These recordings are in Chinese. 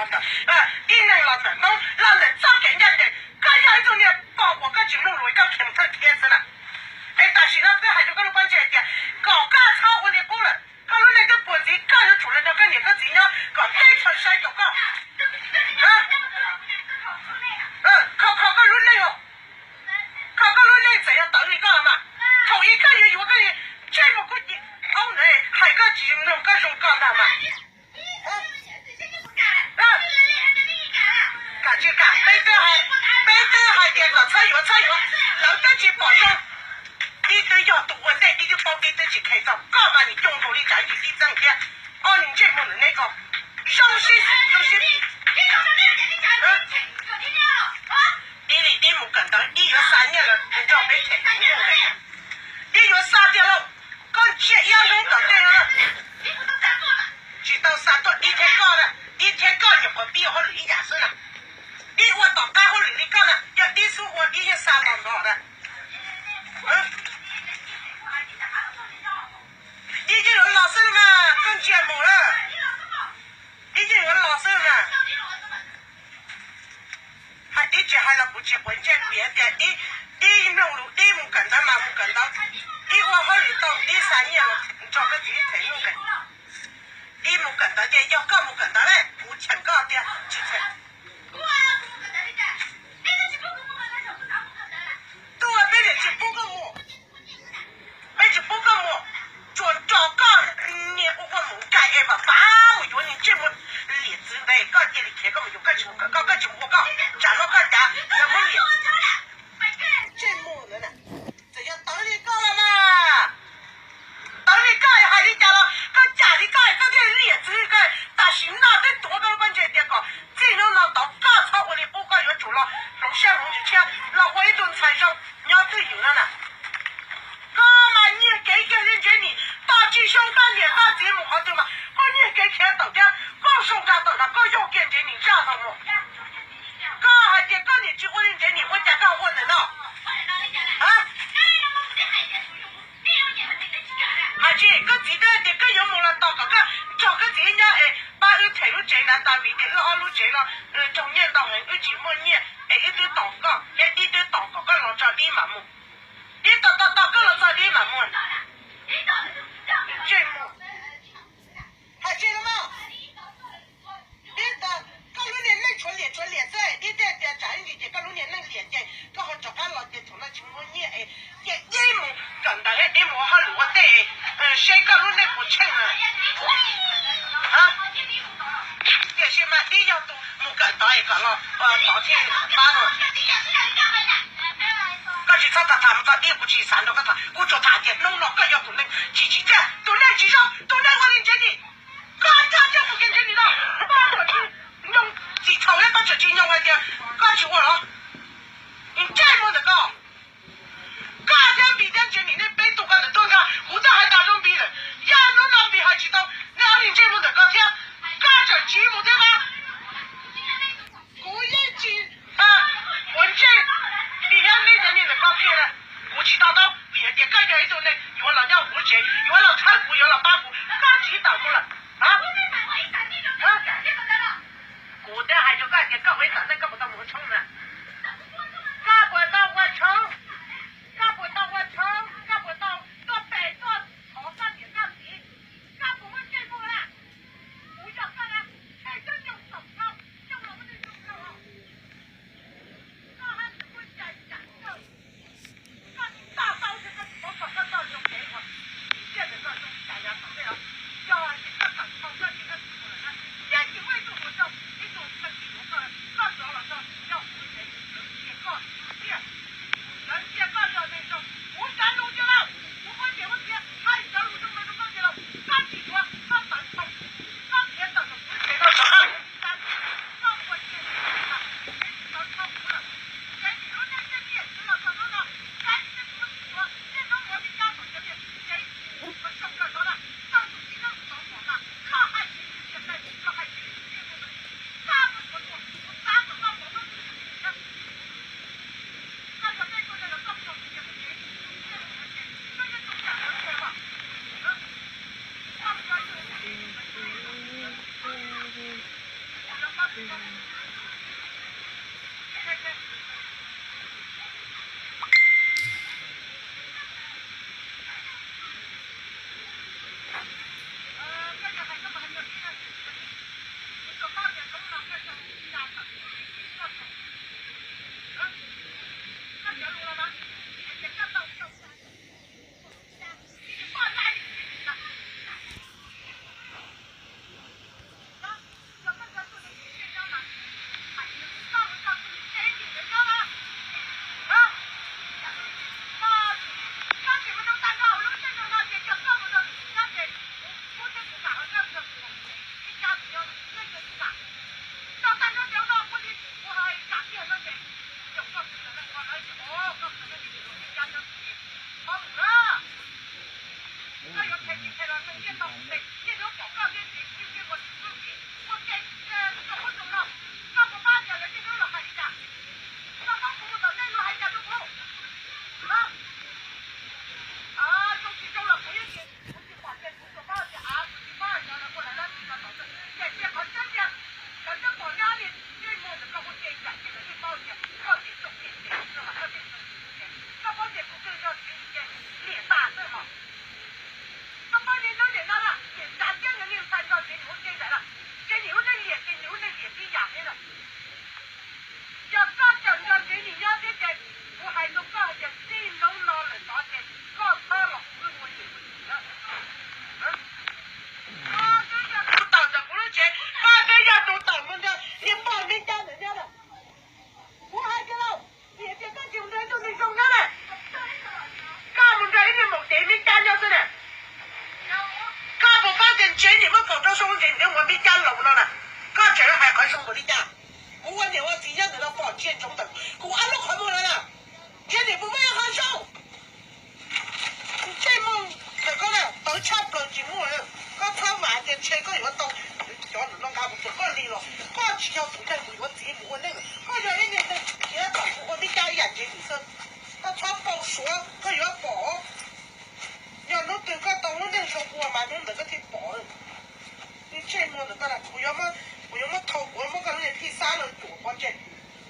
了的，一人了的，侬让人早给人家的，搿样一种呢，包括搿节目路一个平头天子了。但是呢，搿还就搿侬关键一点，搞家超我的过了，搿侬那个本钱搿有主人的，搿你搿钱呢，搞单纯筛搞搞，考个轮流哦，考个轮流怎样等你讲嘛？头一个月有个月，这么贵的，哦嘞，还个节目搿种讲的嘛？赶紧赶，背对还点个菜油，老得去保证。你都要读我在你就包给自己开张，干嘛你中途你赶紧第三天，你这么的那个伤心，你冇跟到，你有3年了，你知道没听没有没有，你有3天了，刚接1弄到对了，知道3到1天高了，1天高就不必好理解是了，你我到大后里高了，要你说我已经3老多了，已经有老师了嘛，跟节目了，已经有老师了，还一直还了不结婚结别的，你弄路你没跟到嘛没跟到，你往后里到第3年了，找个具体弄的，你没跟到的，要搞没跟到嘞，我请搞的具体。对，别人去补个么？别去补个么？找个你我冇改的吧？我有你这么例子的，搞店里开个没有搞就搞，搞就我搞，咱们搞家怎么理？这么人呢？这要等你搞了嘛？等你搞一下你家了，搞家里搞一个这例子个，但是那得多个关键点搞，这能拿到搞超过的不搞要做了，从下龙就抢，那我一顿菜上你要对有了呢。干嘛你给人家你大鸡胸大脸大节目好对吗？你给钱等的，刚送家等了，刚要给人家你家的么？刚还得刚你结婚人家你我家刚婚的呢？还是个几个的个有么了到个找个人家把财路钱了，单位的2路钱了，中年到很节目年一堆祷告，一堆祷告个老早的嘛么？你到个老早的嘛么？这么。还记得吗？你到高路年能出脸在，你在站里的高路年能脸的，刚好找他老的从那情况你一模跟到一模好路的，谁高路那不称啊？这些嘛，你要都没跟到一个了，跑去打了。那去找他们你不去3多个他，我做他的，弄了个要都能去这，都能去上，都能我认真的。家政府跟着你了，把我去弄几头来把这钱弄来的，搞起我了。你这么的搞，家政比人家你那被多个人多看，我这还打中比人，呀，弄到比还知道，那你这么的搞天，家政节目对吧？古言经文件，你看那人你能搞骗了，我知道别的，干掉一种呢，有了2股钱，有了3股，有了8股，大几档过了。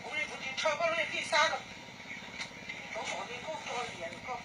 我也不去超过那第三了，我跑的够多年了，够。